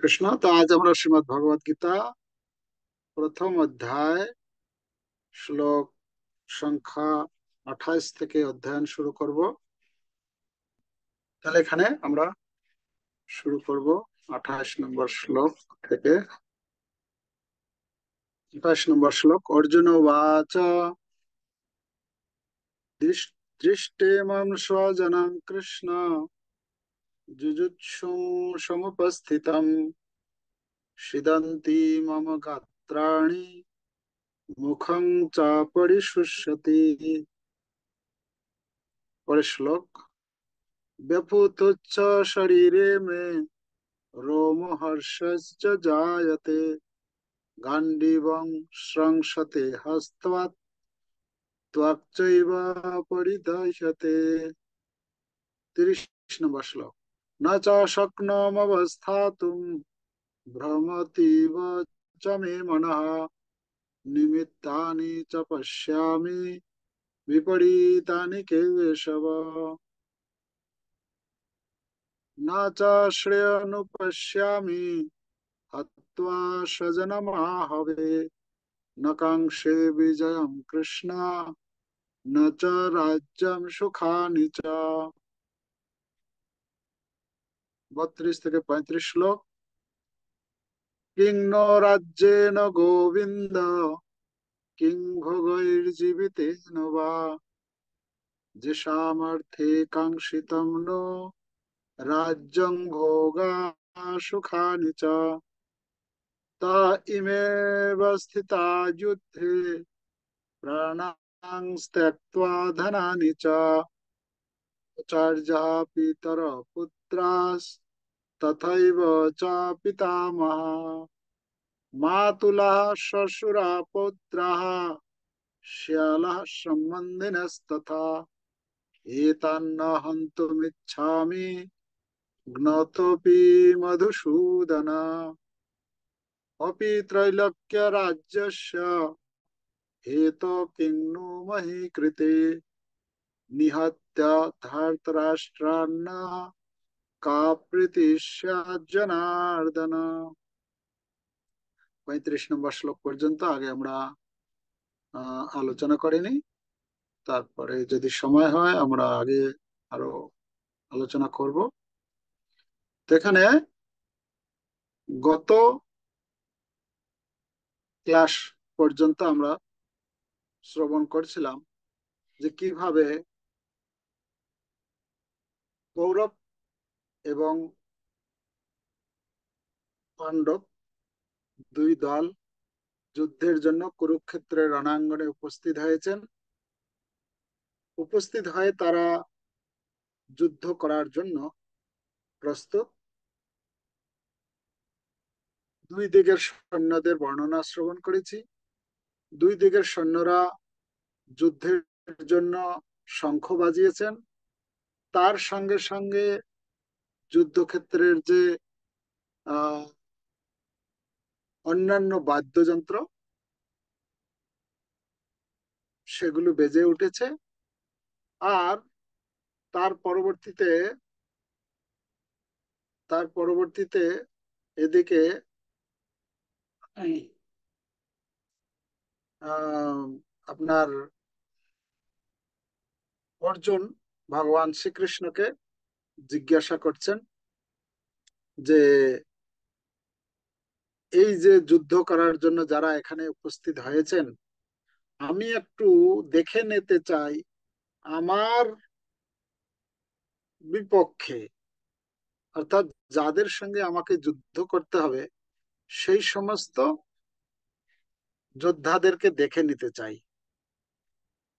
কৃষ্ণ। তো আজ আমরা শ্রীমদ্ ভগবদ গীতা প্রথম অধ্যায় শ্লোক সংখ্যা 28 থেকে অধ্যয়ন শুরু করব। তাহলে এখানে আমরা শুরু করব 28 নম্বর শ্লোক থেকে। 28 নম্বর শ্লোক। অর্জুন উবাচ দৃষ্টেমং স্বজনং কৃষ্ণ যুজুৎসুং সমুপস্থিতম সিদন্তি মম গাত্রাণি মুখং চ পরিশুষ্যতি। পরের শ্লোক। व्यफुतुच्च शरीरे मे रोमहर्षश्च जायते गाण्डीवं स्रंसते हस्तात् त्वक्चैव परिदह्यते। 30 নম্বর শ্লোক। न च शक्नोम्यवस्थातुं भ्रमतीव च मे मनः निमित्तानि च पश्यामि विपरीतानि केशव। न च श्रेयनुपश्यामि हत्वा स्वजनमाहवे न कांक्षे विजयं कृष्ण न च राज्यं सुखानि च। 32 থেকে 35 শ্লোক। কিং নো রাজ্যেন গোবিন্দ কিং ভোগৈর্জীবিতেন বা যেষামর্থে কাঙ্ক্ষিতং নো রাজ্যং ভোগা সুখানি চ তা ইমেব স্থিতা যুদ্ধে प्राणां त्यक्त्वा धनानि च आचार्याः पितरः पुत्रास्तथैव च पितामहः मातुलः श्वशुराः पौत्राः श्यालः सम्बन्धिनस्तथा एतान्न हन्तुमिच्छामि ज्ञातोऽपि मधुसूदन। अपि त्रैलोक्यराज्यस्य हेतो किं नु मही कृते निहत्य धर्तराष्ट्रान्न का প্রীতি স্যাৎ জনার্দন। 35 নম্বর শ্লোক পর্যন্ত আগে আমরা আলোচনা করিনি। তারপরে যদি সময় হয় আমরা আগে আরো আলোচনা করব। তো এখানে গত ক্লাস পর্যন্ত আমরা শ্রবণ করছিলাম যে কিভাবে কৌরব এবং পাণ্ডব দুই দল যুদ্ধের জন্য কুরুক্ষেত্রের রণাঙ্গনে উপস্থিত হয়েছেন। উপস্থিত হয়ে তারা যুদ্ধ করার জন্য প্রস্তুত। দুই দিকের সৈন্যদের বর্ণনা শ্রবণ করেছি। দুই দিকের সৈন্যরা যুদ্ধের জন্য শঙ্খ বাজিয়েছেন। তার সঙ্গে সঙ্গে যুদ্ধক্ষেত্রের যে আহ অন্যান্য বাদ্যযন্ত্র সেগুলো বেজে উঠেছে। আর তার পরবর্তীতে তার পরবর্তীতে এদিকে আহ আপনার অর্জুন ভগবান শ্রীকৃষ্ণকে জিজ্ঞাসা করছেন যে এই যে যুদ্ধ করার জন্য যারা এখানে উপস্থিত হয়েছেন, আমি একটু দেখে নিতে চাই আমার বিপক্ষে, অর্থাৎ যাদের সঙ্গে আমাকে যুদ্ধ করতে হবে সেই সমস্ত যোদ্ধাদেরকে দেখে নিতে চাই।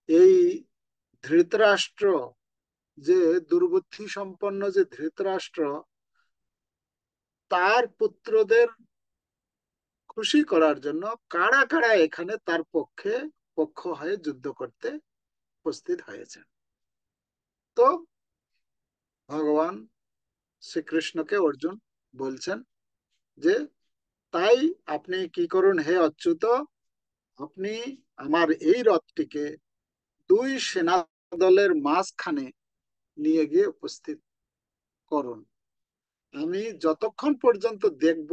এই ধৃতরাষ্ট্র, যে দুর্বুদ্ধি সম্পন্ন যে ধৃতরাষ্ট্র, তার পুত্রদের খুশি করার জন্য কারা কারা এখানে তার পক্ষ হয়ে যুদ্ধ করতে উপস্থিত হয়েছে। তো ভগবান শ্রীকৃষ্ণকে অর্জুন বলছেন যে তাই আপনি কি করুন হে অচ্যুত, আপনি আমার এই রথটিকে দুই সেনা দলের মাঝখানে নিয়ে গিয়ে উপস্থিত করুন। আমি যতক্ষণ পর্যন্ত দেখব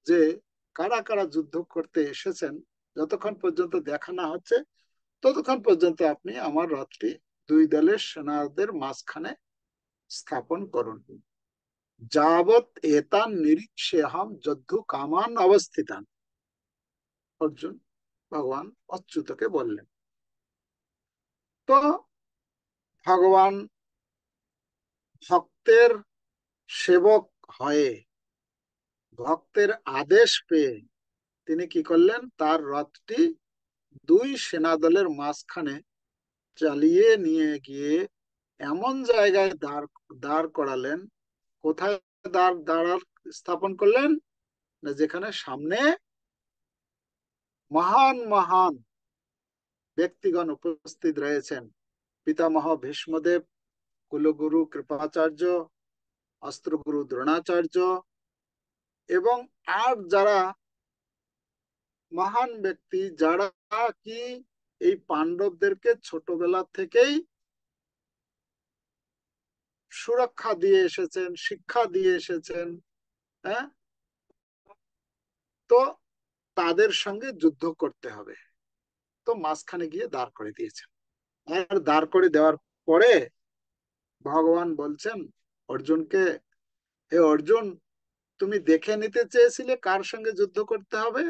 যে কারা কারা যুদ্ধ করতে এসেছেন, যতক্ষণ পর্যন্ত দেখা না হচ্ছে ততক্ষণ পর্যন্ত আপনি আমার রথটি দুই দলের সেনাদের মাঝখানে স্থাপন করুন। যাবৎ এতান নিরীক্ষে হাম যদ্ধু কামান অবস্থিতান। অর্জুন ভগবান অচ্যুতকে বললেন। তো ভগবান ভক্তের সেবক হয়ে, ভক্তের আদেশ পেয়ে তিনি কি করলেন, তার রথটি দুই সেনাদলের মাঝখানে চালিয়ে নিয়ে গিয়ে এমন জায়গায় দাঁড় দাঁড় করালেন। কোথায় দাঁড়ার স্থাপন করলেন? না, যেখানে সামনে মহান মহান ব্যক্তিগণ উপস্থিত রয়েছেন। পিতামহ ভীষ্মদেব, কুলগুরু কৃপাচার্য, অস্ত্রগুরু দ্রোণাচার্য এবং আর যারা মহান ব্যক্তি, যারা কি এই পাণ্ডবদেরকে ছোটবেলা থেকেই সুরক্ষা দিয়ে এসেছেন, শিক্ষা দিয়ে এসেছেন। হ্যাঁ, তো তাদের সঙ্গে যুদ্ধ করতে হবে। তো মাঝখানে গিয়ে দাঁড় করে দিয়েছেন। আর দাঁড় করে দেওয়ার পরে ভগবান বলছেন অর্জুনকে, হে অর্জুন, তুমি দেখে নিতে চেয়েছিলে কার সঙ্গে যুদ্ধ করতে হবে,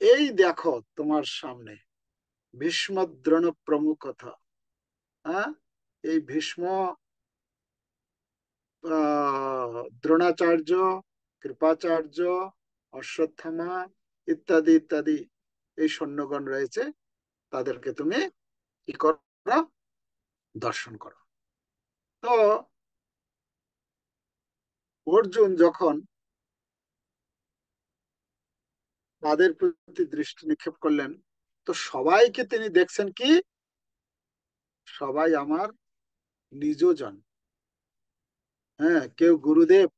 এই দেখো তোমার সামনে ভীষ্ম দ্রোণ প্রমুখতা। হ্যাঁ, এই ভীষ্ম, দ্রোণাচার্য, কৃপাচার্য, অশ্বত্থামা ইত্যাদি ইত্যাদি এই সৈন্যগণ রয়েছে, তাদেরকে তুমি কি করো, দর্শন করো। তো অর্জুন যখন তাদের প্রতি দৃষ্টি নিক্ষেপ করলেন, তো সবাইকে তিনি দেখছেন কি, সবাই আমার নিজজন। হ্যাঁ, কেউ গুরুদেব,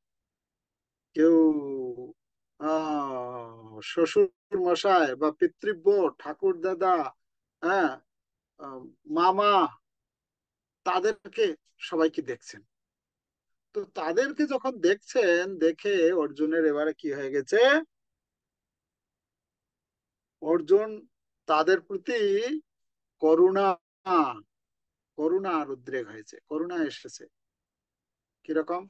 কেউ শ্বশুর মশাই বা পিতৃব্য, ঠাকুর দাদা, হ্যাঁ, আহ, মামা, তাদেরকে সবাইকে দেখছেন। তো তাদেরকে যখন দেখছেন, দেখে অর্জুনের এবারে কি হয়ে গেছে, অর্জুন তাদের প্রতি করুণা, করুণা আর উদ্রেক হয়েছে, করুণা এসেছে। কিরকম?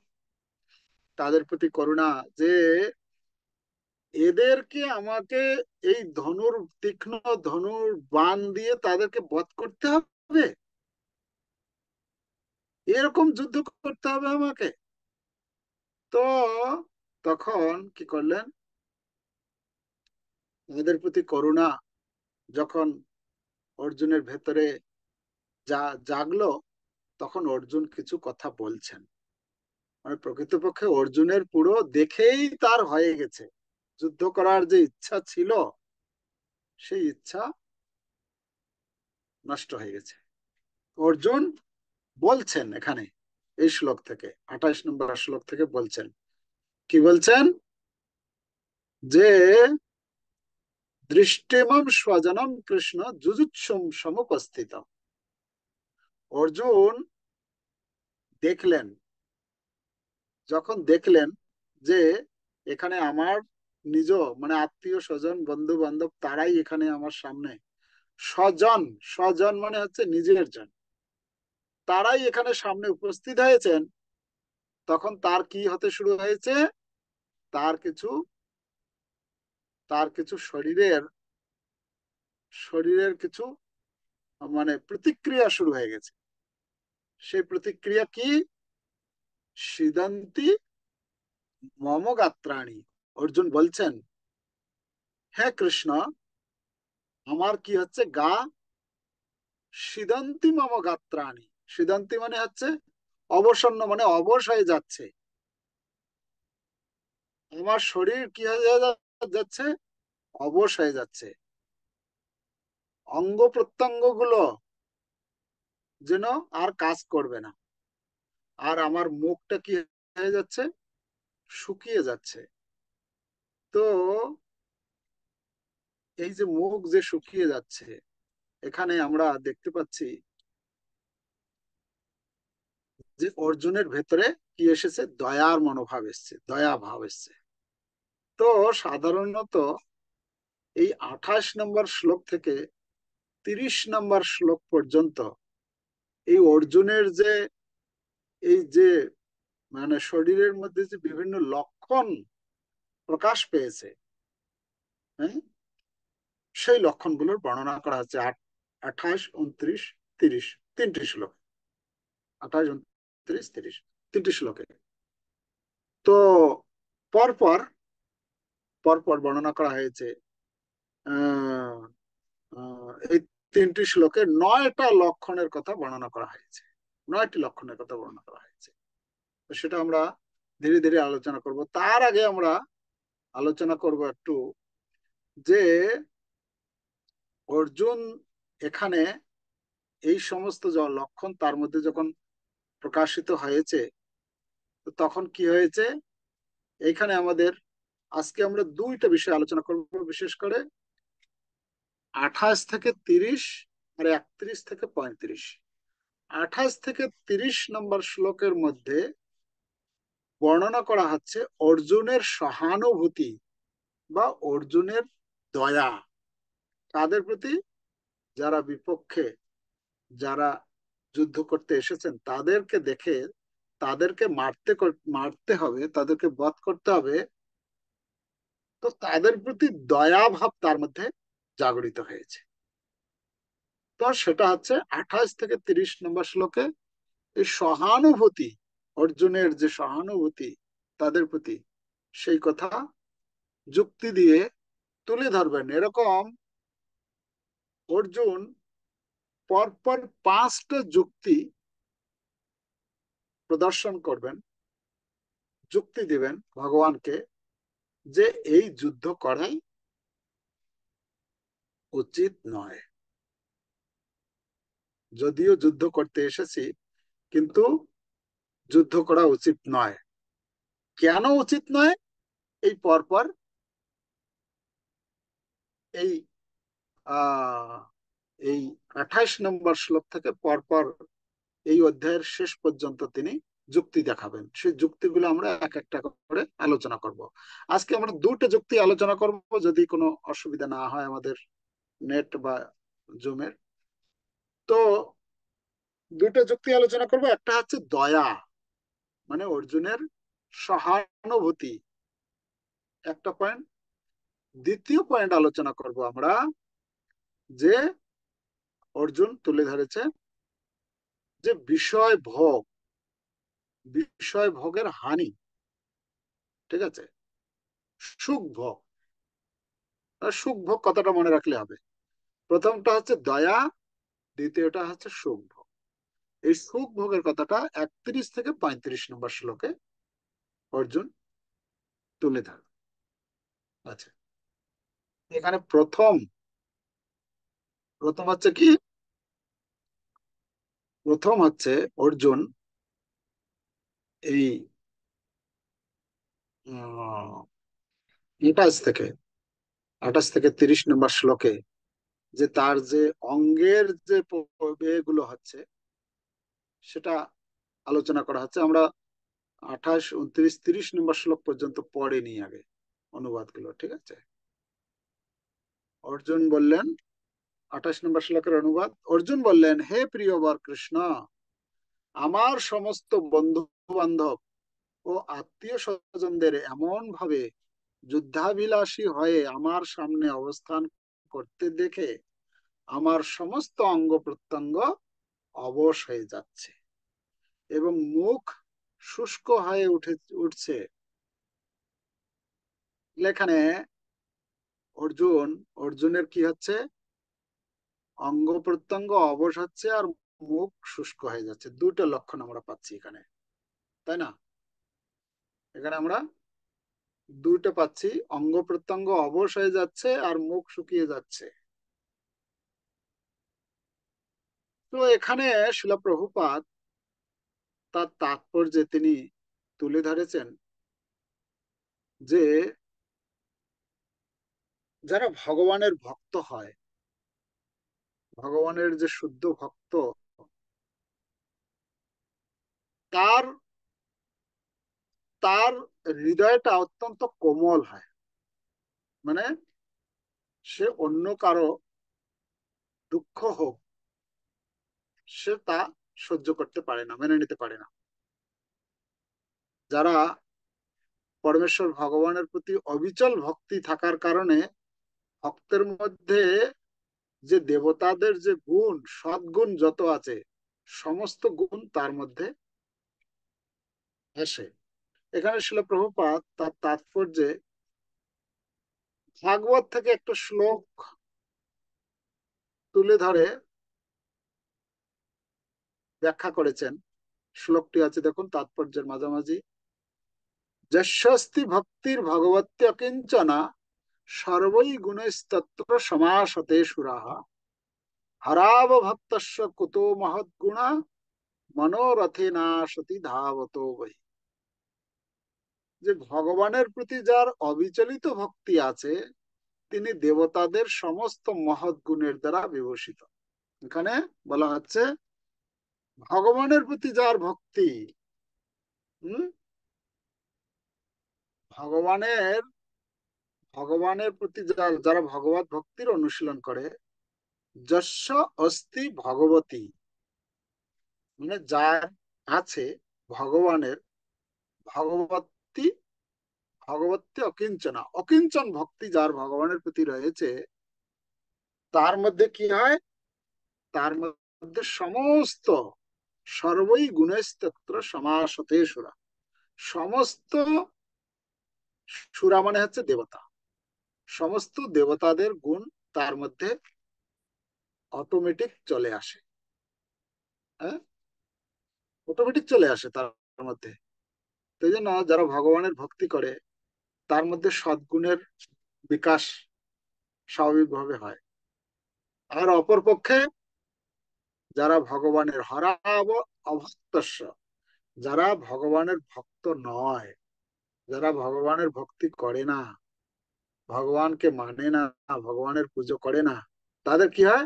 তাদের প্রতি করুণা, যে এদেরকে আমাকে এই ধনুর, তীক্ষ্ণ ধনুর বাণ দিয়ে তাদেরকে বধ করতে হবে, এরকম যুদ্ধ করতে হবে আমাকে। তো তখন কি করলেন, এদের প্রতি করুণা যখন অর্জুনের ভেতরে জাগলো, তখন অর্জুন কিছু কথা বলছেন। মানে প্রকৃতপক্ষে অর্জুনের পুরো দেখেই তার হয়ে গেছে, যুদ্ধ করার যে ইচ্ছা ছিল, সেই ইচ্ছা নষ্ট হয়ে গেছে। অর্জুন বলছেন এখানে এই শ্লোক থেকে, 28 নম্বর শ্লোক থেকে বলছেন, কি বলছেন, যে দৃষ্টিমম স্বজনম কৃষ্ণ যুজুৎসুম সমুপস্থিত। অর্জুন দেখলেন, যখন দেখলেন যে এখানে আমার নিজ, মানে আত্মীয় স্বজন বন্ধু বান্ধব, তারাই এখানে আমার সামনে, স্বজন, স্বজন মানে হচ্ছে নিজের জন, তারাই এখানে সামনে উপস্থিত হয়েছেন, তখন তার কি হতে শুরু হয়েছে, তার কিছু, তার কিছু শরীরের, শরীরের কিছু মানে প্রতিক্রিয়া শুরু হয়ে গেছে। সেই প্রতিক্রিয়া কি, সিদন্তি মম গাত্রাণী। অর্জুন বলছেন, হ্যাঁ কৃষ্ণ, আমার কি হচ্ছে, গা সিদন্তি মম গাত্রাণী। সিদন্তি মানে হচ্ছে অবসন্ন, মানে অবশ হয়ে যাচ্ছে। আমার শরীর কি হয়ে যাচ্ছে, অবশ হয়ে যাচ্ছে। অঙ্গ প্রত্যঙ্গ গুলো যেন আর কাজ করবে না। আর আমার মুখটা কি হয়ে যাচ্ছে, শুকিয়ে যাচ্ছে। তো এই যে মুখ যে শুকিয়ে যাচ্ছে, এখানে আমরা দেখতে পাচ্ছি যে অর্জুনের ভেতরে কি এসেছে, দয়ার মনোভাব এসছে, দয়া ভাব এসছে। তো সাধারণত এই 28 নম্বর শ্লোক থেকে 30 নম্বর শ্লোক পর্যন্ত এই অর্জুনের যে এই যে মানে শরীরের মধ্যে যে বিভিন্ন লক্ষণ প্রকাশ পেয়েছে, হ্যাঁ, সেই লক্ষণগুলোর বর্ণনা করা হচ্ছে 28, 29, 30, তিনটি শ্লোক। 28, 29, 30, তিনটি শ্লোকে। তো পরপর পরপর বর্ণনা করা হয়েছে আহ এই তিনটি শ্লোকে 9টা লক্ষণের কথা বর্ণনা করা হয়েছে। 9টি লক্ষণের কথা বর্ণনা করা হয়েছে। তো সেটা আমরা ধীরে ধীরে আলোচনা করব। তার আগে আমরা আলোচনা করব একটু যে অর্জুন এখানে এই সমস্ত যে লক্ষণ তার মধ্যে যখন প্রকাশিত হয়েছে, তো তখন কি হয়েছে, এইখানে আমাদের আজকে আমরা দুইটা বিষয় আলোচনা করব, বিশেষ করে 28 থেকে 30 আর 31 থেকে 35। 28 থেকে 30 নম্বর শ্লোকের মধ্যে বর্ণনা করা হচ্ছে অর্জুনের সহানুভূতি বা অর্জুনের দয়া তাদের প্রতি, যারা বিপক্ষে, যারা যুদ্ধ করতে এসেছেন তাদেরকে দেখে তাদেরকে মারতে হবে, তাদেরকে বধ করতে হবে। তো তাদের প্রতি দয়া ভাব তার মধ্যে জাগরিত হয়েছে। তো সেটা হচ্ছে 28 থেকে 30 নম্বর শ্লোকে এই সহানুভূতি, অর্জুনের যে সহানুভূতি তাদের প্রতি, সেই কথা যুক্তি দিয়ে তুলে ধরবেন। এরকম অর্জুন পরপর 5টা যুক্তি প্রদর্শন করবেন, যুক্তি দিবেন ভগবানকে যে এই যুদ্ধ করাই উচিত নয়। যদিও যুদ্ধ করতে এসেছি, কিন্তু যুদ্ধ করা উচিত নয়। কেন উচিত নয়, এই পরপর এই আহ এই 28 নম্বর শ্লোক থেকে পরপর এই অধ্যায়ের শেষ পর্যন্ত তিনি যুক্তি দেখাবেন। সেই যুক্তিগুলো আমরা এক একটা করে আলোচনা করব। আজকে আমরা দুটো যুক্তি আলোচনা করব, যদি কোনো অসুবিধা না হয় আমাদের নেট বা জুমের। তো দুটো যুক্তি আলোচনা করব। একটা হচ্ছে দয়া, মানে অর্জুনের সহানুভূতি, একটা পয়েন্ট। দ্বিতীয় পয়েন্ট আলোচনা করব আমরা যে অর্জুন তুলে ধরেছে যে বিষয় ভোগের হানি, ঠিক আছে, সুখ ভোগ। সুখ ভোগ কথাটা মনে রাখলে হবে। প্রথমটা হচ্ছে দয়া, দ্বিতীয়টা হচ্ছে সুখ ভোগ। এই সুখ ভোগের কথাটা 31 থেকে 35 নম্বর শ্লোকে অর্জুন তুলে ধরে। আচ্ছা, এখানে প্রথম প্রথম হচ্ছে কি, প্রথম হচ্ছে অর্জুন এই 28 থেকে 30 নম্বর শ্লোকে যে তার যে অঙ্গের যে এগুলো হচ্ছে সেটা আলোচনা করা হচ্ছে। আমরা 28, 29, 30 নম্বর শ্লোক পর্যন্ত পড়েনি আগে অনুবাদগুলো, ঠিক আছে। অর্জুন বললেন, 28 নম্বর শ্লোকের অনুবাদ, অর্জুন বললেন, হে প্রিয় বর কৃষ্ণ, আমার সমস্ত বন্ধু বান্ধব ও আত্মীয় স্বজনদের এমন ভাবে যুদ্ধাভিলাষী হয়ে আমার সামনে অবস্থান করতে দেখে আমার সমস্ত অঙ্গ প্রত্যঙ্গ অবশ হয়ে যাচ্ছে এবং মুখ শুষ্ক হয়ে উঠছে। এখানে অর্জুনের কি হচ্ছে, অঙ্গ প্রত্যঙ্গ অবশ হচ্ছে আর মুখ শুষ্ক হয়ে যাচ্ছে। দুটো লক্ষণ আমরা পাচ্ছি এখানে, তাই না? এখানে আমরা দুটো পাচ্ছি, অঙ্গ প্রত্যঙ্গ অবশ হয়ে যাচ্ছে আর মুখ শুকিয়ে যাচ্ছে। তো এখানে শিলা প্রভুপাদ তার তাৎপর্যে তিনি তুলে ধরেছেন যে যারা ভগবানের ভক্ত হয়, ভগবানের যে শুদ্ধ ভক্ত, তার তার হৃদয়টা অত্যন্ত কোমল হয়, মানে সে অন্য কারো দুঃখ হোক সে তা সহ্য করতে পারে না, মেনে নিতে পারে না। যারা পরমেশ্বর ভগবানের প্রতি অবিচল ভক্তি থাকার কারণে ভক্তের মধ্যে যে দেবতাদের যে গুণ, সদ্গুণ যত আছে, সমস্ত গুণ তার মধ্যে আসে। এখানে শিল প্রভুপাদ তার তাৎপর্যে ভাগবত থেকে একটা শ্লোক তুলে ধরে ব্যাখ্যা করেছেন। শ্লোকটি আছে দেখুন তাৎপর্যের মাঝামাঝি। যস্যস্তি ভক্তির ভগবত্য কিঞ্চনা সর্বৈ গুণস্তত্র সমাসতে সুরাহ হরাব ভক্তস্য কুতো মহৎগুণা মনোরথে না সতি ধাবত বৈ। যে ভগবানের প্রতি যার অবিচলিত ভক্তি আছে তিনি দেবতাদের সমস্ত মহৎ গুণের দ্বারা বিভূষিত। এখানে বলা হচ্ছে ভগবানের প্রতি যার ভক্তি, হম ভগবানের ভগবানের প্রতি যারা ভগবত ভক্তির অনুশীলন করে, যস্য অস্তি ভগবতী, মানে যার আছে ভগবানের ভগবতী ভগবতী অকিঞ্চনা, অকিঞ্চন ভক্তি যার ভগবানের প্রতি রয়েছে, তার মধ্যে কি হয়, তার মধ্যে সমস্ত সর্বই গুণস্তত্র সমাসতে সুরা, সমস্ত সুরা মানে হচ্ছে দেবতা, সমস্ত দেবতাদের গুণ তার মধ্যে অটোমেটিক চলে আসে। হ্যাঁ, অটোমেটিক চলে আসে তার মধ্যে। সেই জন্য যারা ভগবানের ভক্তি করে তার মধ্যে সদ্গুণের বিকাশ স্বাভাবিকভাবে হয়। আর অপরপক্ষে যারা ভগবানের হরাব অভক্তস্য, যারা ভগবানের ভক্ত নয়, যারা ভগবানের ভক্তি করে না, ভগবানকে মানে না, ভগবানের পুজো করে না, তাদের কি হয়,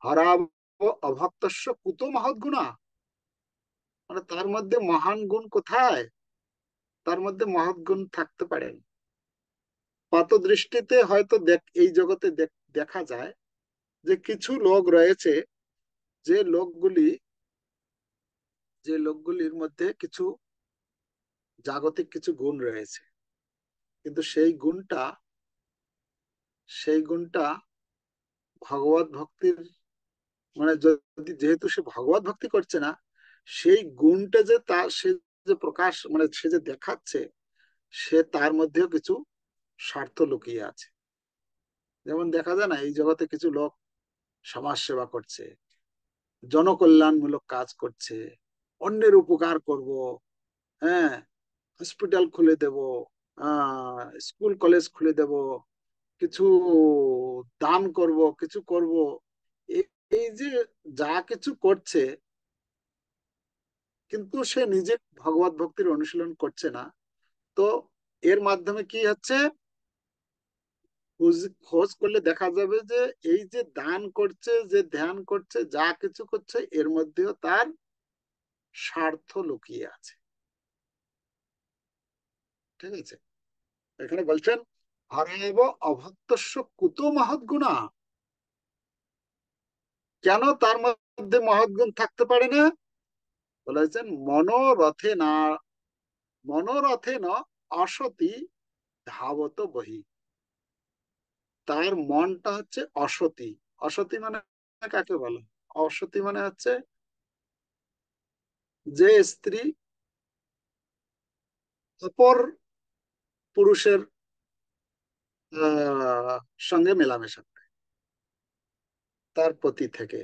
হরাব অভক্তস্য কুতো মহৎ গুণা, মানে তার মধ্যে মহান গুণ কোথায়, তার মধ্যে মহৎ গুণ থাকতে পারে না। পাত দৃষ্টিতে হয়তো এই জগতে দেখা যায় যে কিছু লোক রয়েছে, যে লোকগুলি যে লোকগুলির মধ্যে কিছু জাগতিক কিছু গুণ রয়েছে, কিন্তু সেই গুণটা ভগবত ভক্তির, মানে যদি যেহেতু সে ভগবত ভক্তি করছে না, সেই গুণটা যে সে যে প্রকাশ, মানে সে যে দেখাচ্ছে, সে তার মধ্যেও কিছু স্বার্থ লুকিয়ে আছে। যেমন দেখা যায় না, এই জগতে কিছু লোক সমাজ সেবা করছে, জনকল্যাণমূলক কাজ করছে, অন্যের উপকার করব, হ্যাঁ, হসপিটাল খুলে দেব, স্কুল কলেজ খুলে দেব, কিছু দান করব, কিছু করব, এই এই যে যা কিছু করছে, কিন্তু সে নিজে ভগবত ভক্তির অনুশীলন করছে না। তো এর মাধ্যমে কি হচ্ছে, খোঁজ করলে দেখা যাবে যে এই যে দান করছে, যে ধ্যান করছে, যা কিছু করছে, এর মধ্যেও তার স্বার্থ লুকিয়ে আছে। ঠিক আছে, এখানে বলছেন হরেব অভক্তস্য কুতো মহৎ গুণা, কেন তার মধ্যে মহৎ গুণ থাকতে পারে না, বলেছেন মনোরথে না, মনোরথে ন অসতি ধাবত বহি, তার মনটা হচ্ছে অসতী। অসতী মানে কাকে বলে, অসতী মানে হচ্ছে যে স্ত্রী অপর পুরুষের সঙ্গে মেলামেশা করে তার প্রতি থেকে,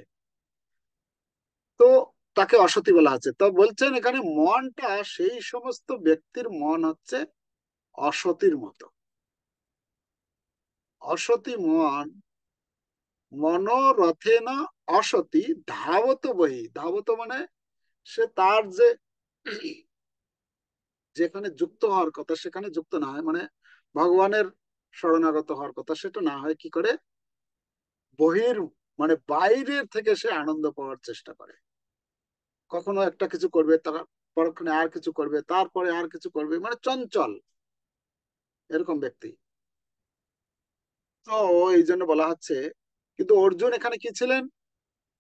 তো তাকে অসতী বলা হচ্ছে। তো বলছেন এখানে মনটা, সেই সমস্ত ব্যক্তির মন হচ্ছে অসতীর মতো। অসতী মন মনোরথে না অসতী ধাবত বহি, ধাবত মানে সে তার যে যেখানে যুক্ত হওয়ার কথা সেখানে যুক্ত না হয়, মানে ভগবানের শরণাগত হওয়ার কথা, সেটা না হয় কি করে, বহির মানে বাইরের থেকে সে আনন্দ পাওয়ার চেষ্টা করে। কখনো একটা কিছু করবে, তার পরক্ষণে আর কিছু করবে, তারপরে আর কিছু করবে, মানে চঞ্চল এরকম ব্যক্তি। তো এই জন্য বলা হচ্ছে, কিন্তু অর্জুন এখানে কি ছিলেন?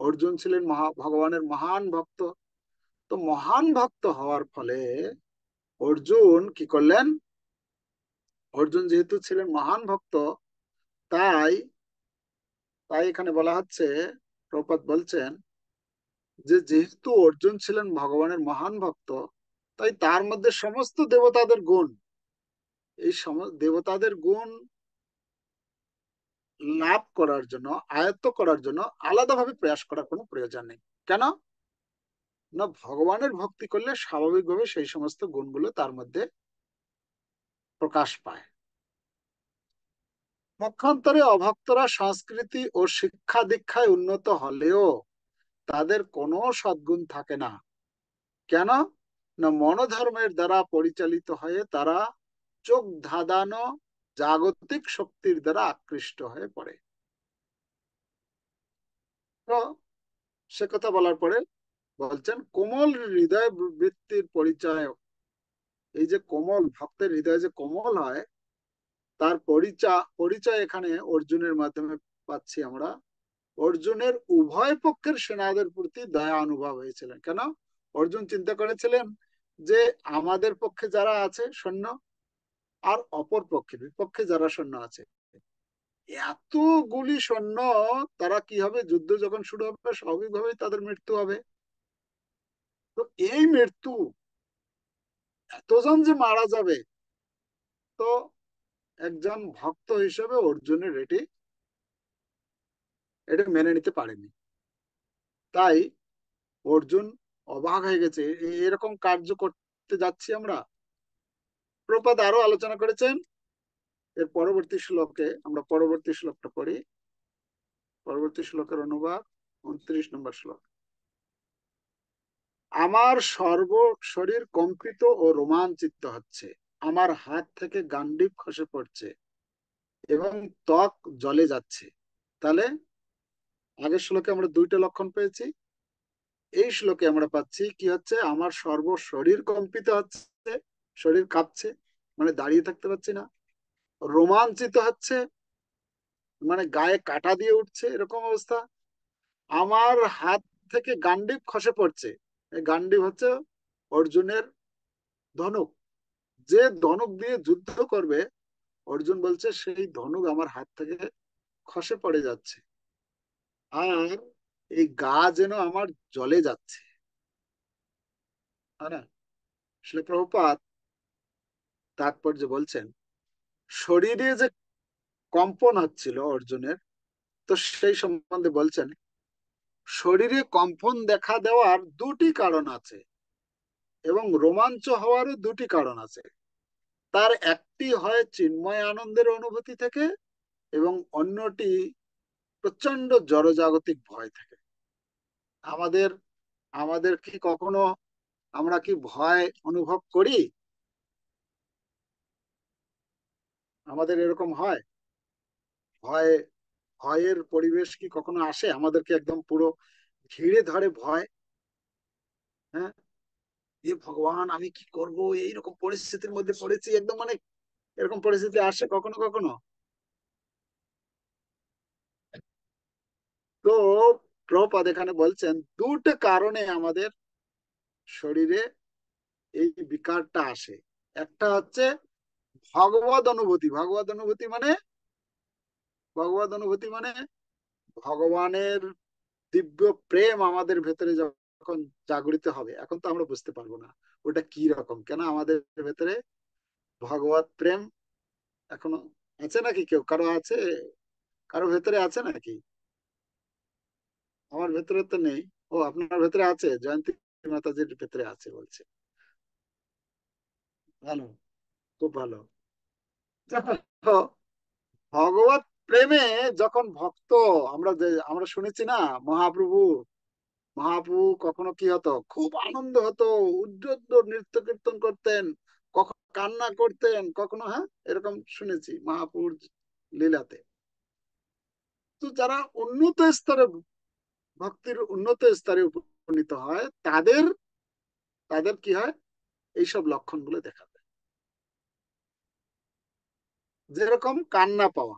অর্জুন ছিলেন ভগবানের মহান ভক্ত। তো মহান ভক্ত হওয়ার ফলে অর্জুন কি করলেন? অর্জুন যেহেতু ছিলেন মহান ভক্ত, তাই তাই এখানে বলা হচ্ছে, প্রপাত বলছেন যে যেহেতু অর্জুন ছিলেন ভগবানের মহান ভক্ত, তাই তার মধ্যে সমস্ত দেবতাদের গুণ, এই দেবতাদের গুণ লাভ করার জন্য, আয়ত্ত করার জন্য আলাদাভাবে প্রয়াস করার কোনো প্রয়োজন নেই। কেন? না, ভগবানের ভক্তি করলে স্বাভাবিকভাবে সেই সমস্ত গুণগুলো তার মধ্যে প্রকাশ পায়। পক্ষান্তরে অভক্তরা সংস্কৃতি ও শিক্ষা দীক্ষায় উন্নত হলেও তাদের কোনো সদ্গুণ থাকে না। কেন? না, মনোধর্মের দ্বারা পরিচালিত হয়ে তারা চোখ ধাঁধানো জাগতিক শক্তির দ্বারা আকৃষ্ট হয়ে পড়ে। তো সে কথা বলার পরে বলছেন, কোমল হৃদয় বৃত্তির পরিচয়। এই যে কোমল ভক্তের হৃদয় যে কোমল হয়, তার পরিচয় এখানে অর্জুনের মাধ্যমে পাচ্ছি আমরা। অর্জুনের উভয় পক্ষের সেনাদের প্রতি দয়া অনুভব হয়েছিলেন। কেন? অর্জুন চিন্তা করেছিলেন যে আমাদের পক্ষে যারা আছে সৈন্য, আর অপর পক্ষে বিপক্ষে যারা সৈন্য আছে, এতগুলি সৈন্য, তারা কি হবে? যুদ্ধ যখন শুরু হবে স্বাভাবিকভাবেই তাদের মৃত্যু হবে। তো এই মৃত্যু, এতজন যে মারা যাবে, তো একজন ভক্ত হিসেবে অর্জুনের এটা মেনে নিতে পারেনি। তাই অর্জুন অবাক হয়ে গেছে, এরকম কার্য করতে যাচ্ছি আমরা। প্রপাত আরো আলোচনা করেছেন এর পরবর্তী শ্লোকে। আমরা পরবর্তী শ্লোকটা পড়ি। পরবর্তী শ্লোকের অনুবাদ 29 নম্বর শ্লোক। আমার শরীর কম্পিত ও রোমাঞ্চিত হচ্ছে, আমার হাত থেকে গান্ডিব খসে পড়ছে এবং ত্বক জ্বলে যাচ্ছে। তাহলে আগের শ্লোকে আমরা দুইটা লক্ষণ পেয়েছি, এই শ্লোকে আমরা পাচ্ছি কি হচ্ছে? আমার শরীর কম্পিত হচ্ছে, শরীর কাঁপছে, মানে দাঁড়িয়ে থাকতে পারছি না। রোমাঞ্চিত হচ্ছে, মানে গায়ে কাঁটা দিয়ে উঠছে, এরকম অবস্থা। আমার হাত থেকে গান্ডিব খসে পড়ছে। এই গান্ডিব হচ্ছে অর্জুনের ধনুক। যে ধনুক দিয়ে যুদ্ধ করবে, অর্জুন বলছে সেই ধনুক আমার হাত থেকে খসে পড়ে যাচ্ছে, আর এই গা যেন আমার জ্বলে যাচ্ছে। তাই না? শ্রীল প্রভুপাদ তাৎপর্য বলছেন, শরীরে যে কম্পন হচ্ছিল অর্জুনের, তো সেই সম্বন্ধে বলছেন, শরীরে কম্পন দেখা দেওয়ার দুটি কারণ আছে এবং রোমাঞ্চ হওয়ারও দুটি কারণ আছে। তার একটি হয় চিন্ময় আনন্দের অনুভূতি থেকে, এবং অন্যটি প্রচন্ড জড়জাগতিক ভয় থেকে। আমাদের আমাদের কি কখনো, আমরা কি ভয় অনুভব করি? আমাদের এরকম হয়? ভয়, ভয়ের পরিবেশ কি কখনো আসে আমাদেরকে? একদম পুরো ঘিরে ধরে ভয়। হ্যাঁ, এ ভগবান, আমি কি করব, এইরকম পরিস্থিতির মধ্যে পড়েছি একদম, মানে এরকম পরিস্থিতি আসে কখনো কখনো। তো প্রভুপাদ এখানে বলছেন দুটো কারণে আমাদের শরীরে এই বিকারটা আসে। একটা হচ্ছে ভগবত অনুভূতি। ভগবত অনুভূতি মানে ভগবানের দিব্য প্রেম আমাদের ভেতরে যখন জাগরিত হবে। এখন তো আমরা বুঝতে পারবো না ওটা কি রকম, কেন আমাদের ভেতরে ভগবত প্রেম এখনো আছে নাকি? কেউ কারো আছে? কারো ভেতরে আছে নাকি? আমার ভেতরে তো নেই। ও, আপনার ভেতরে আছে? জয়ন্তী মাতাজির ভেতরে আছে বলছে। ভালো, খুব ভালো। দেখো, ভগবত প্রেমে যখন ভক্ত, আমরা শুনেছি না, মহাপ্রভু মহাপ্রভু কখনো কি হতো, খুব আনন্দ হতো, উদ্যত নৃত্য কীর্তন করতেন, কখনো কান্না করতেন, কখনো, হ্যাঁ, এরকম শুনেছি মহাপ্রভুর লীলাতে। তো যারা উন্নত স্তরে, ভক্তির উন্নত স্তরে উপনীত হয় তাদের তাদের কি হয়, এইসব লক্ষণগুলো দেখা যায়। যেরকম কান্না পাওয়া,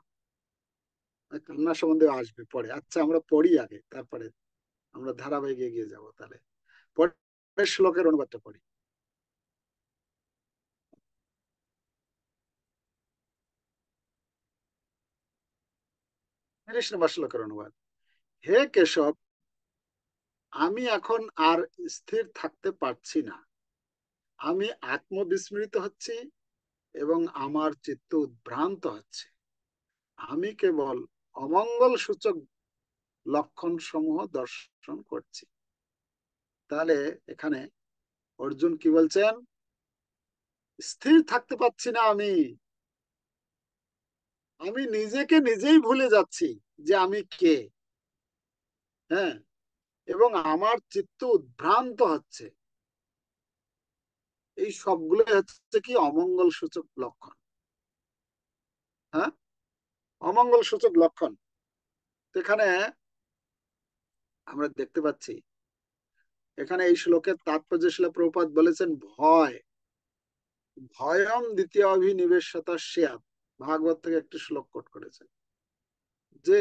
কান্না সম্বন্ধে আসবে পরে, আচ্ছা আমরা পড়ি আগে, তারপরে আমরা ধারাবাহিক এগিয়ে যাবো। তাহলে পরের শ্লোকের অনুবাদটা পড়ি। 30 নম্বর শ্লোকের অনুবাদ। হে কেশব, আমি এখন আর স্থির থাকতে পারছি না, আমি আত্মবিস্মৃত হচ্ছি এবং আমার চিত্ত উদ্ভ্রান্ত হচ্ছে। আমি কেবল অমঙ্গল সূচক লক্ষণ সমূহ দর্শন করছি। তাহলে এখানে অর্জুন কি বলছেন? স্থির থাকতে পারছি না আমি, আমি নিজেকে নিজেই ভুলে যাচ্ছি যে আমি কে। হ্যাঁ, এবং আমার চিত্ত উদ্ভ্রান্ত হচ্ছে। এই সবগুলো হচ্ছে কি অমঙ্গল সূচক লক্ষণ। হ্যাঁ, অমঙ্গল সূচক লক্ষণ। এখানে আমরা দেখতে পাচ্ছি, এখানে এই শ্লোকের তাৎপর্য শিলা প্রভুপাদ বলেছেন ভয়, ভয়ম দ্বিতীয় অভিনিবেশতা স্যাৎ, ভাগবত থেকে একটি শ্লোক কোট করেছেন যে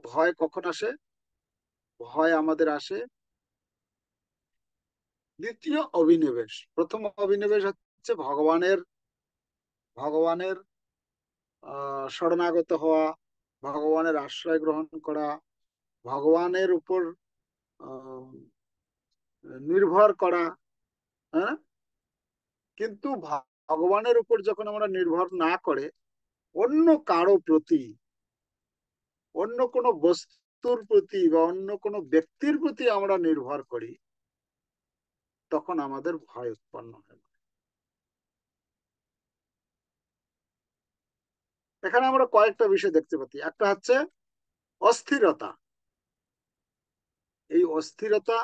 ভয় কখন আসে? ভয় আমাদের আসে দ্বিতীয় অভিনিবেশ। প্রথম অভিনিবেশ হচ্ছে ভগবানের ভগবানের শরণাগত হওয়া, ভগবানের আশ্রয় গ্রহণ করা, ভগবানের উপর আহ, নির্ভর করা। হ্যাঁ, কিন্তু ভগবানের উপর যখন আমরা নির্ভর না করে অন্য কারো প্রতি, অন্য কোনো বস্তুর প্রতি বা অন্য কোনো ব্যক্তির প্রতি আমরা নির্ভর করি, তখন আমাদের ভয় উৎপন্ন হয়। এখানে আমরা কয়েকটা বিষয় দেখতে পাচ্ছি। একটা হচ্ছে অস্থিরতা। এই অস্থিরতা,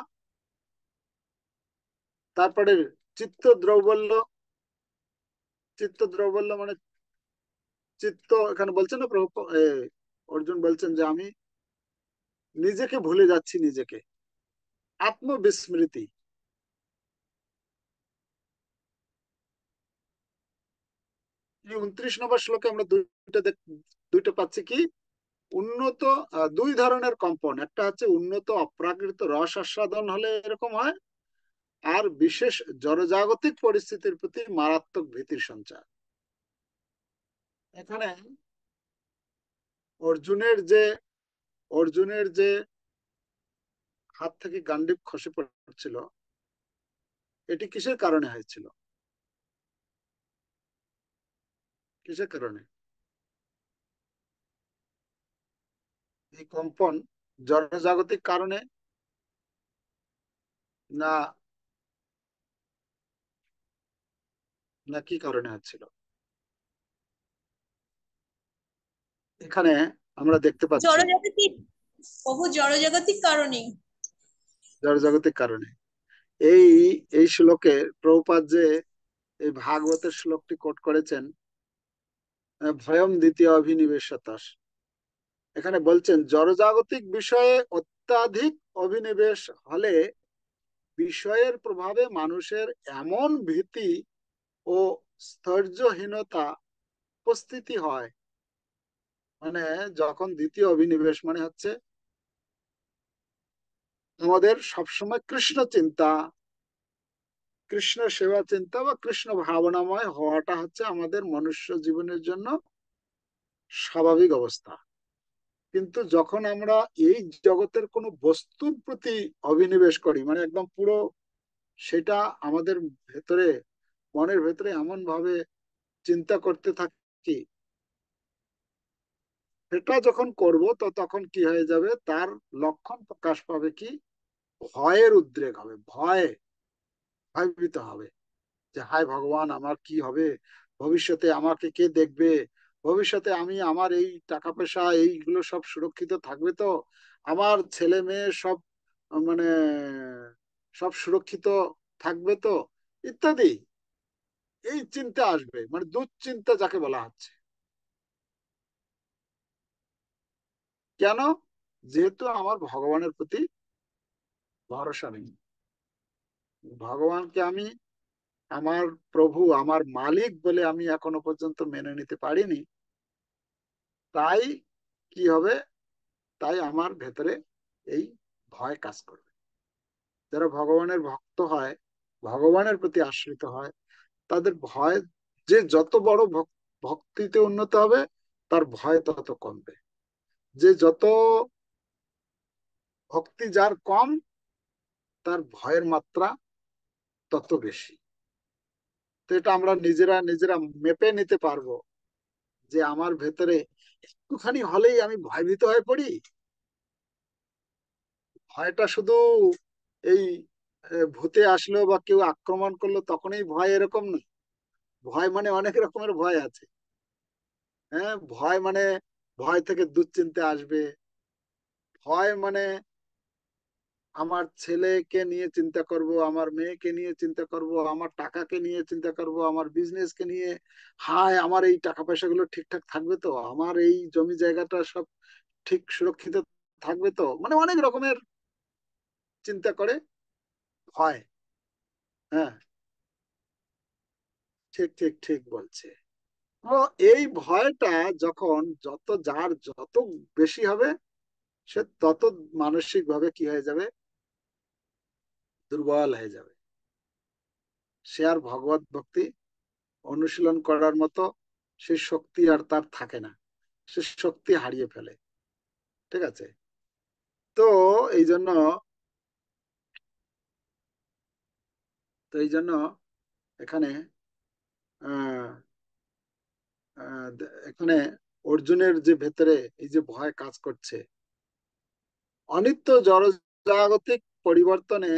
তারপরে চিত্ত দ্রৌবল্য। চিত্ত দ্রৌবল্য মানে চিত্ত, এখানে বলছেন না প্রভু, অর্জুন বলছেন যে আমি নিজেকে ভুলে যাচ্ছি, নিজেকে, আত্মবিস্মৃতি। এই 29 নম্বর শ্লোকে আমরা দুইটা পাচ্ছি কি, উন্নত দুই ধরনের কম্পন। একটা হচ্ছে উন্নত অপ্রাকৃত রস আস্বাদন হলে এরকম হয়, আর বিশেষ জড়জাগতিক পরিস্থিতির প্রতি মারাত্মক ভীতির সঞ্চার। এখানে অর্জুনের যে অর্জুনের যে হাত থেকে গান্ডীব খসে পড়ছিল, এটি কিসের কারণে হয়েছিল? কিসের কারণে এই কম্পন? জড়জাগতিক কারণে, না না কি কারণে হচ্ছিল? এখানে আমরা দেখতে পাচ্ছি জড়জাগতিক, বহু জড়জাগতিক কারণে। জড়জাগতিক কারণে। এই এই শ্লোকে প্রভুপাদ যে এই ভাগবতের শ্লোকটি কোট করেছেন, ভয়ম দ্বিতীয় অভিনিবেশতাস, এখানে বলছেন জড়জাগতিক বিষয়ে অত্যাধিক অভিনিবেশ হলে বিষয়ের প্রভাবে মানুষের এমন ভীতি ও স্থৈর্যহীনতা উপস্থিতি হয়। মানে যখন দ্বিতীয় অভিনিবেশ মানে হচ্ছে আমাদের সবসময় কৃষ্ণ চিন্তা, কৃষ্ণ সেবা চিন্তা বা কৃষ্ণ ভাবনাময় হওয়াটা হচ্ছে আমাদের মনুষ্য জীবনের জন্য স্বাভাবিক অবস্থা। কিন্তু যখন আমরা এই জগতের কোনো বস্তুর প্রতি অভিনিবেশ করি, মানে একদম পুরো সেটা আমাদের ভেতরে, মনের ভেতরে এমন ভাবে চিন্তা করতে থাকি, সেটা যখন করব তো তখন কি হয়ে যাবে, তার লক্ষণ প্রকাশ পাবে কি, ভয়ের উদ্রেক হবে, ভয়ভীত হবে যে হায় ভগবান আমার কি হবে, ভবিষ্যতে আমাকে কে দেখবে, ভবিষ্যতে আমি আমার এই টাকা পয়সা এইগুলো সব সুরক্ষিত থাকবে তো, আমার ছেলে মেয়ে সব মানে সব সুরক্ষিত থাকবে তো, ইত্যাদি। এই চিন্তা আসবে, মানে দুশ্চিন্তা যাকে বলা হচ্ছে। কেন? যেহেতু আমার ভগবানের প্রতি ভরসা নেই। ভগবানকে আমি আমার প্রভু, আমার মালিক বলে আমি এখনো পর্যন্ত মেনে নিতে পারিনি। তাই কি হবে? তাই আমার ভেতরে এই ভয় কাজ করবে। যারা ভগবানের ভক্ত হয়, ভগবানের প্রতি আশ্রিত হয়, তাদের ভয়, যে যত বড় ভক্তিতে উন্নত হবে, তার ভয় তত কমবে। যে যত ভক্তি যার কম, তার ভয়ের মাত্রা তত বেশি। তো এটা আমরা নিজেরা নিজেরা মেপে নিতে পারবো, যে আমার ভেতরে একটুখানি হলেই আমি ভয়ভীত হয়ে পড়ি। ভয়টা শুধু এই ভূতে আসলো বা কেউ আক্রমণ করলো তখনই ভয়, এরকম না। ভয় মানে অনেক রকমের ভয় আছে। হ্যাঁ, ভয় মানে ভয় থেকে দুশ্চিন্তা আসবে। ভয় মানে আমার ছেলেকে নিয়ে চিন্তা করব, আমার মেয়েকে নিয়ে চিন্তা করব, আমার টাকাকে নিয়ে চিন্তা করব, আমার বিজনেসকে নিয়ে। হায়, আমার এই টাকা পয়সাগুলো ঠিকঠাক থাকবে তো, আমার এই জমি জায়গাটা সব ঠিক সুরক্ষিত থাকবে তো, মানে অনেক রকমের চিন্তা করে ভয়। হ্যাঁ, ঠিক ঠিক ঠিক বলছে। তো এই ভয়টা যখন যার যত বেশি হবে, সে তত মানসিক ভাবে কি হয়ে যাবে? দুর্বল হয়ে যাবে। সে আর ভগবত ভক্তি অনুশীলন করার মতো সেই শক্তি আর তার থাকে না। সে শক্তি হারিয়ে ফেলে। ঠিক আছে? তো এই জন্য তো এই জন্য এখানে আহ এখানে অর্জুনের যে ভেতরে এই যে ভয় কাজ করছে, অনিত্য জড়জাগতিক পরিবর্তনে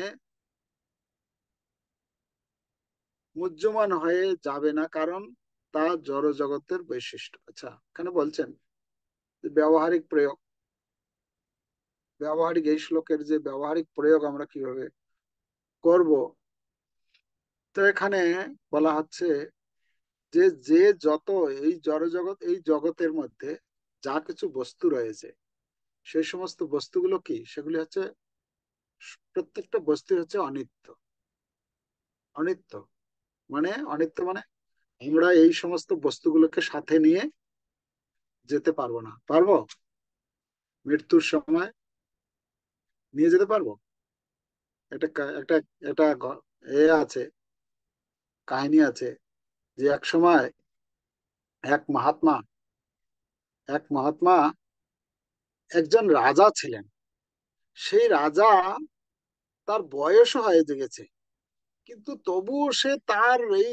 মুহ্যমান হয়ে যাবে না, কারণ তা জড় জগতের বৈশিষ্ট্য। আচ্ছা, এখানে বলছেন যে ব্যবহারিক প্রয়োগ, ব্যবহারিক এই শ্লোকের যে ব্যবহারিক প্রয়োগ আমরা কিভাবে করব। তো এখানে বলা হচ্ছে যে যে যত এই জড়জগৎ, এই জগতের মধ্যে যা কিছু বস্তু রয়েছে, সেই সমস্ত বস্তুগুলো কি, সেগুলি হচ্ছে, প্রত্যেকটা বস্তু হচ্ছে অনিত্য। অনিত্য মানে, অনিত্য মানে আমরা এই সমস্ত বস্তুগুলোকে সাথে নিয়ে যেতে পারবো না। পারবো? মৃত্যুর সময় নিয়ে যেতে পারবো? এটা একটা এটা আছে, কাহিনী আছে, যে এক সময় এক মহাত্মা এক মহাত্মা একজন রাজা ছিলেন। সেই রাজা, তার বয়সও হয়ে গেছে, কিন্তু তবুও সে তার এই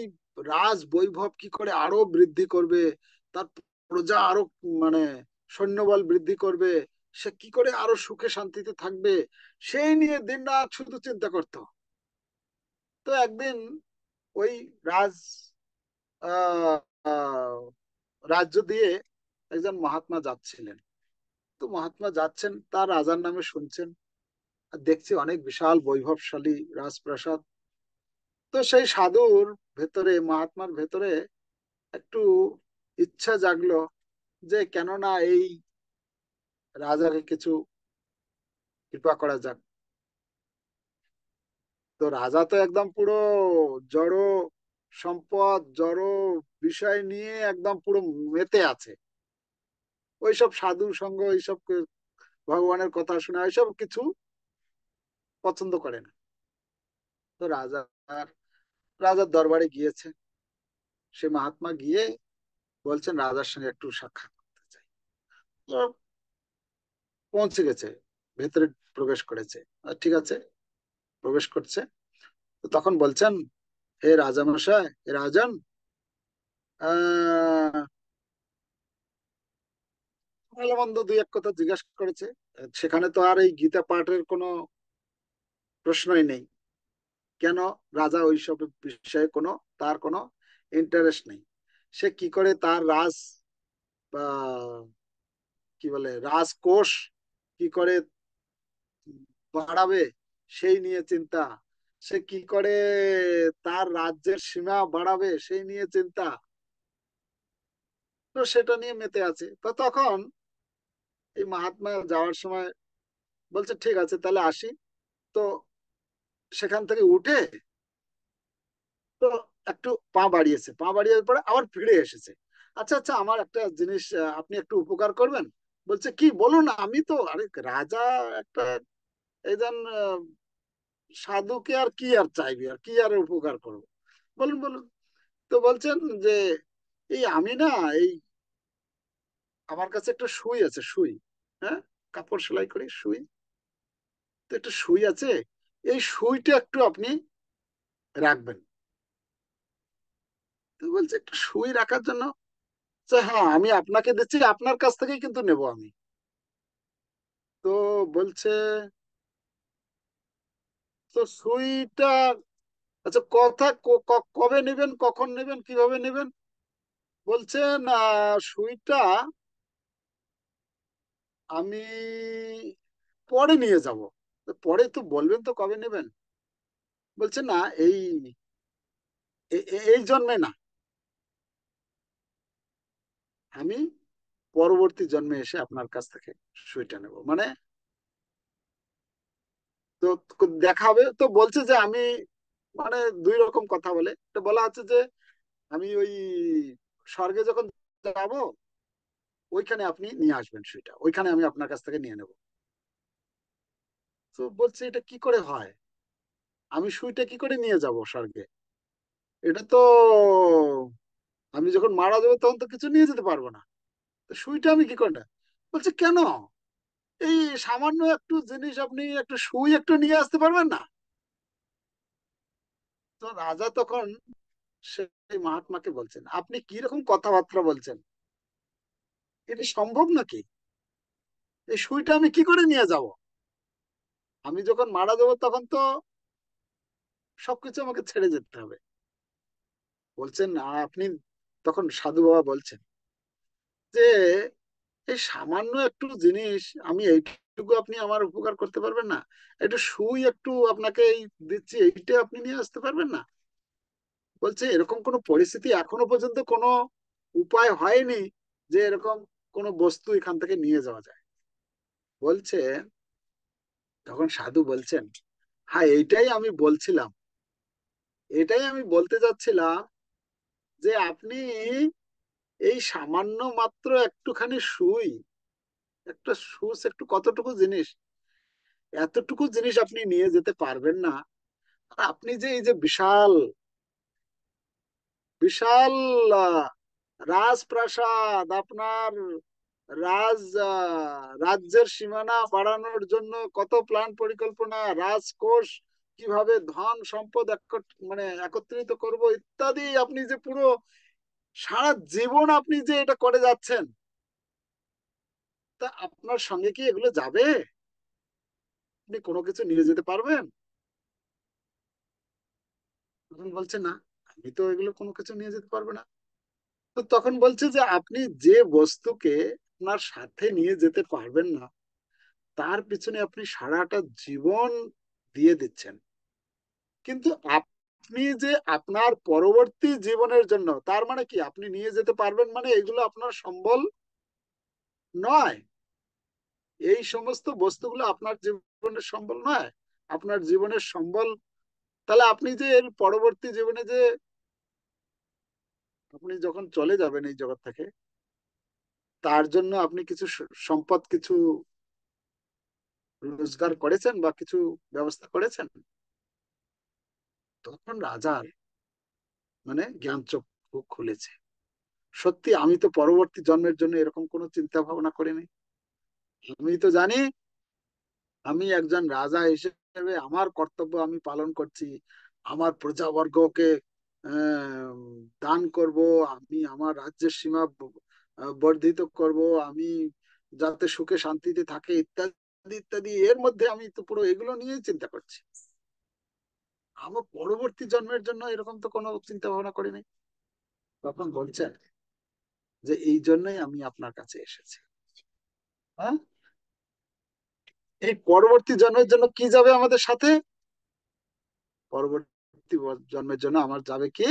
রাজ বৈভব কি করে আরো বৃদ্ধি করবে, তার প্রজা আরো, মানে সৈন্যবল বৃদ্ধি করবে, সে কি করে আরো সুখে শান্তিতে থাকবে, সেই নিয়ে দিন রাত শুধু চিন্তা করতো। তো একদিন ওই রাজ আহ আহ, রাজ্য দিয়ে একজন মহাত্মা যাচ্ছিলেন। তো মহাত্মা যাচ্ছেন, তার রাজার নামে শুনছেন, আর দেখছি অনেক বিশাল বৈভবশালী রাজপ্রাসাদ। তো সেই সাধুর ভেতরে, মহাত্মার ভেতরে একটু ইচ্ছা জাগলো, যে কেননা এই রাজাকে কিছু কৃপা করা যাক। তো রাজা তো একদম পুরো জড় সম্পদ, জড় বিষয় নিয়ে একদম পুরো মেতে আছে। ওইসব সাধু সঙ্গ, ওইসব ভগবানের কথা শোনা, ওইসব কিছু পছন্দ করে না। তো রাজার দরবারে গিয়েছে। সে মহাত্মা গিয়ে বলছেন রাজার সঙ্গে একটু সাক্ষাৎ করতে চাই। তো পৌঁছে গেছে, ভেতরে প্রবেশ করেছে। ঠিক আছে, প্রবেশ করছে। তো তখন বলছেন, হে রাজামশাই, হে রাজন, আহ ভালো মন্দ দুই এক কথা জিজ্ঞাসা করেছে। সেখানে তো আর এই গীতা পাঠের কোনো প্রশ্নই নেই। কেন? রাজা ওইসব বিষয়ে তার কোনো ইন্টারেস্ট নেই। সে কি করে তার আহ, কি বলে রাজকোষ কি করে বাড়াবে, সেই নিয়ে চিন্তা। সে কি করে তার রাজ্যের সীমা বাড়াবে, সেই নিয়ে চিন্তা। তো সেটা নিয়ে মেতে আছে। তো তখন এই মহাত্মা যাওয়ার সময় বলছে, ঠিক আছে তাহলে আসি। তো সেখান থেকে উঠে তো একটু পা বাড়িয়েছে, পা বাড়িয়ে পরে আবার ফিরে এসেছে। আচ্ছা আচ্ছা, আমার একটা জিনিস আপনি একটু উপকার করবেন। বলছে কি, বলুন। আমি তো আরে রাজা, একটা একজন সাধুকে আর কি আর চাইবি, আর কি আর উপকার করবো, বলুন বলুন। তো বলছেন যে এই আমি না, এই আমার কাছে একটা সুই আছে, সুই। হ্যাঁ, কাপড় সেলাই করি, সুই। তো একটা সুই আছে, এই সুইটা একটু আপনি রাখবেন। তো বলছে একটা সুই রাখার জন্য, যে হ্যাঁ আমি আপনাকে দিচ্ছি, আপনার কাছ থেকেই কিন্তু নেব আমি। তো বলছে, তো সুইটা, আচ্ছা কথা কবে নেবেন, কখন নেবেন, কিভাবে নেবেন? বলছেন সুইটা আমি পরে নিয়ে যাব। তো পরে তো বলবেন তো কবে নেবেন। বলছে না, এই এই জন্মে না, আমি পরবর্তী জন্মে এসে আপনার কাছ থেকে সুইটা নেব, মানে তো দেখা হবে। তো বলছে যে আমি, মানে দুই রকম কথা বলে, তো বলা হচ্ছে যে আমি ওই স্বর্গে যখন যাব, ওইখানে আপনি নিয়ে আসবেন সুইটা, ওইখানে আমি আপনার কাছ থেকে নিয়ে নেব। তো বলছে এটা কি করে হয়, আমি সুইটা কি করে নিয়ে যাব স্বর্গে? এটা তো আমি যখন মারা যাবো তখন তো কিছু নিয়ে যেতে পারবো না, তো সুইটা আমি কি করে না? বলছে কেন, এই সামান্য একটু জিনিস আপনি একটু সুই একটু নিয়ে আসতে পারবেন না? তো রাজা তখন সেই মহাত্মাকে বলছেন, আপনি কি রকম কথাবার্তা বলছেন, এটা সম্ভব নাকি? এই সুইটা আমি কি করে নিয়ে যাব? আমি যখন মারা যাবো তখন তো সবকিছু আমাকে ছেড়ে যেতে হবে। বলছেন আপনি, তখন সাধু বাবা বলছেন যে এই সামান্য একটু জিনিস, আমি এইটুকু আপনি আমার উপকার করতে পারবেন না? একটু সুই একটু আপনাকে এই দিচ্ছি, এইটা আপনি নিয়ে আসতে পারবেন না? বলছে এরকম কোনো পরিস্থিতি এখনো পর্যন্ত কোনো উপায় হয়নি যে এরকম কোনো বস্তু এখান থেকে নিয়ে যাওয়া যায়। বলছে, তখন সাধু বলছেন, হ্যাঁ এইটাই আমি বলছিলাম, এটাই আমি বলতে যাচ্ছিলাম, যে আপনি এই সামান্য মাত্র একটুখানি সুই, একটা সুচ, একটু কতটুকু জিনিস, এতটুকু জিনিস আপনি নিয়ে যেতে পারবেন না। আর আপনি যে এই যে বিশাল বিশাল আহ, রাজপ্রাসাদ, আপনার রাজ্যের সীমানা বাড়ানোর জন্য কত প্ল্যান পরিকল্পনা, রাজকোষ কিভাবে ধন সম্পদ মানে একত্রিত করব ইত্যাদি, আপনি যে পুরো সারা জীবন আপনি যে এটা করে যাচ্ছেন, তা আপনার সঙ্গে কি এগুলো যাবে? আপনি কোনো কিছু নিয়ে যেতে পারবেন? তখন বলছে না, আমি তো এগুলো কোনো কিছু নিয়ে যেতে পারবো না। তো তখন বলছে যে আপনি যে বস্তুকে আপনার সাথে নিয়ে যেতে পারবেন না, তার পিছনে আপনি সারাটা জীবন দিয়ে দিচ্ছেন। কিন্তু আপনি যে আপনার পরবর্তী জীবনের জন্য, তার মানে কি আপনি নিয়ে যেতে পারবেন, মানে এগুলো আপনার সম্বল নয়। এই সমস্ত বস্তুগুলো আপনার জীবনের সম্বল নয়, আপনার জীবনের সম্বল। তাহলে আপনি যে এর পরবর্তী জীবনে যে আপনি যখন চলে যাবেন এই জগৎ থেকে, তার জন্য আপনি কিছু সম্পদ, কিছু রোজগার করেছেন বা কিছু ব্যবস্থা করেছেন? তখন রাজার মানে জ্ঞান চক্ষু খুলেছে, সত্যি আমি তো পরবর্তী জন্মের জন্য এরকম কোনো চিন্তা ভাবনা করিনি। আমি তো জানি আমি একজন রাজা হিসেবে আমার কর্তব্য আমি পালন করছি, আমার প্রজাবর্গকে আহ, দান করব, আমি আমার রাজ্যের সীমা বর্ধিত করব, আমি যাতে সুখে শান্তিতে থাকে ইত্যাদি ইত্যাদি, এর মধ্যে আমি তো পুরো এগুলো নিয়েই চিন্তা করছি। আমার পরবর্তী জন্মের জন্য এরকম তো কোনো চিন্তা ভাবনা করিনি। তখন বলছেন যে এই জন্যই আমি আপনার কাছে এসেছি। হ্যাঁ, এই পরবর্তী জন্মের জন্য কি যাবে আমাদের সাথে? পরবর্তী জন্মের জন্য আমার যাবে কি,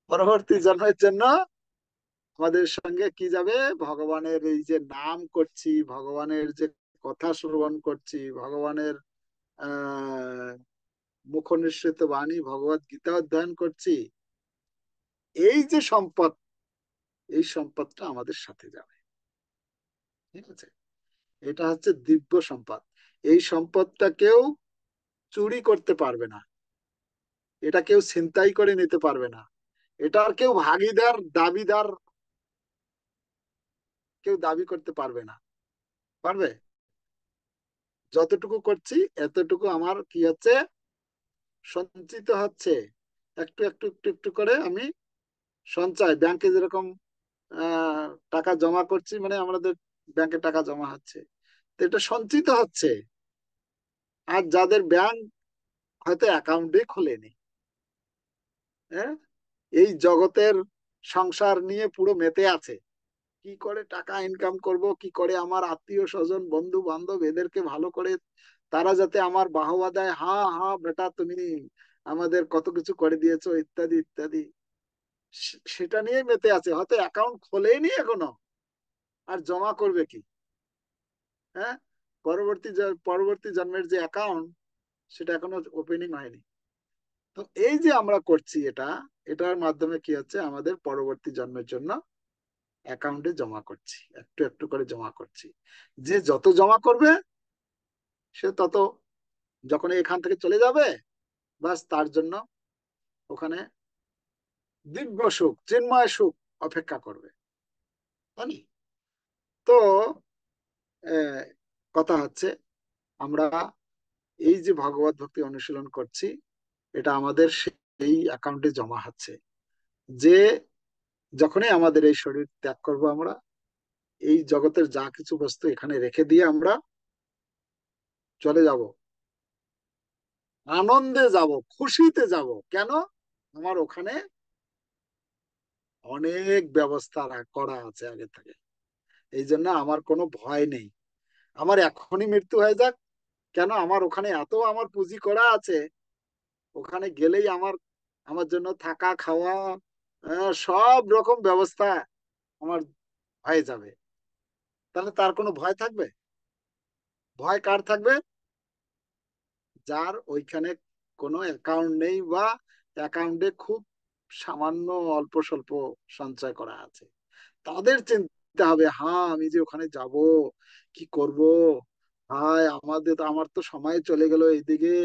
পরবর্তী জন্মের জন্য আমাদের সঙ্গে কি যাবে, ভগবানের এই যে নাম করছি, ভগবানের যে কথা শ্রবণ করছি, ভগবানের আহ মুখ নিঃসৃত বাণী ভগবত গীতা অধ্যয়ন করছি, এই যে সম্পদ, এই সম্পদটা আমাদের সাথে যাবে। ঠিক আছে? এটা হচ্ছে দিব্য সম্পদ। এই সম্পদটা কেউ চুরি করতে পারবে না, এটা কেউ ছিনতাই করে নিতে পারবে না, এটার কেউ ভাগীদার দাবিদার কেউ দাবি করতে পারবে না। পারবে? যতটুকু করছি এতটুকু আমার কি হচ্ছে, সঞ্চিত হচ্ছে। একটু একটু একটু একটু করে আমি সঞ্চয়, ব্যাংকে যেরকম টাকা জমা করছি, মানে আমাদের ব্যাংকে টাকা জমা হচ্ছে, তো এটা সঞ্চিত হচ্ছে। আর যাদের ব্যাংক হয়তো অ্যাকাউন্টে খোলেনি, হ্যাঁ, এই জগতের সংসার নিয়ে পুরো মেতে আছে, কি করে টাকা ইনকাম করব, কি করে আমার আত্মীয় স্বজন বন্ধু বান্ধব এদেরকে ভালো করে তারা যাতে আমার বাহবা দেয়, হ্যাঁ হ্যাঁ বেটা তুমি আমাদের কত কিছু করে দিয়েছো ইত্যাদি ইত্যাদি, সেটা নিয়ে মেতে আছে, হয়তো অ্যাকাউন্ট খোলেনি এখনো, আর জমা করবে কি? হ্যাঁ, পরবর্তী জন্মের যে অ্যাকাউন্ট, সেটা এখনো ওপেনিং হয়নি। তো এই যে আমরা করছি এটা, এটার মাধ্যমে কি হচ্ছে, আমাদের পরবর্তী জন্মের জন্য অ্যাকাউন্টে জমা করছি, একটু একটু করে জমা করছি। যে যত জমা করবে সে তত, যখন এখান থেকে চলে যাবে, বাস তার জন্য ওখানে দিব্য সুখ, চিন্ময় সুখ অপেক্ষা করবে। জানি তো, আহ, কথা হচ্ছে, আমরা এই যে ভগবত ভক্তি অনুশীলন করছি, এটা আমাদের সেই অ্যাকাউন্টে জমা হচ্ছে, যে যখনই আমাদের এই শরীর ত্যাগ করব, আমরা এই জগতের যা কিছু বস্তু এখানে রেখে দিয়ে আমরা চলে যাব, আনন্দে যাব, খুশিতে যাব। কেন? আমার ওখানে অনেক ব্যবস্থা করা আছে আগে থেকে, এই জন্য আমার কোনো ভয় নেই। আমার এখনই মৃত্যু হয়ে যাক, কেন, আমার ওখানে এত আমার পুঁজি করা আছে, ওখানে গেলেই আমার আমার জন্য থাকা খাওয়া সব রকম ব্যবস্থা আমার হয়ে যাবে। তাহলে তার কোনো ভয় থাকবে? ভয় কার থাকবে? যার ওইখানে কোনো অ্যাকাউন্ট নেই, বা অ্যাকাউন্টে খুব সামান্য অল্প স্বল্প সঞ্চয় করা আছে। তাদের চিন্তা হবে, হ্যাঁ আমি যে ওখানে যাব, কি করব, হায় আমার তো সময় চলে গেল এইদিকে,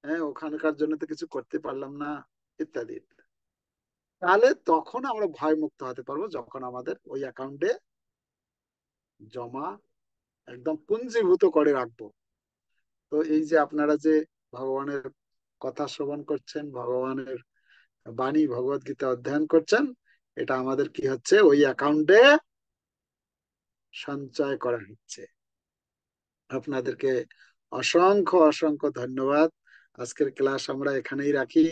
হ্যাঁ ওখানকার জন্য তো কিছু করতে পারলাম না, ইত্যাদি ইত্যাদি। তাহলে তখন আমরা ভয় মুক্ত হতে পারবো, যখন আমাদের ওই অ্যাকাউন্টে জমা একদম পুঞ্জীভূত করে রাখবো। তো এই যে আপনারা যে ভগবানের কথা শ্রবণ করছেন, ভগবানের বাণী ভগবত গীতা অধ্যয়ন করছেন, এটা আমাদের কি হচ্ছে, ওই অ্যাকাউন্টে সঞ্চয় করা হচ্ছে। আপনাদেরকে অসংখ্য অসংখ্য ধন্যবাদ। আজকের ক্লাস আমরা এখানেই রাখি।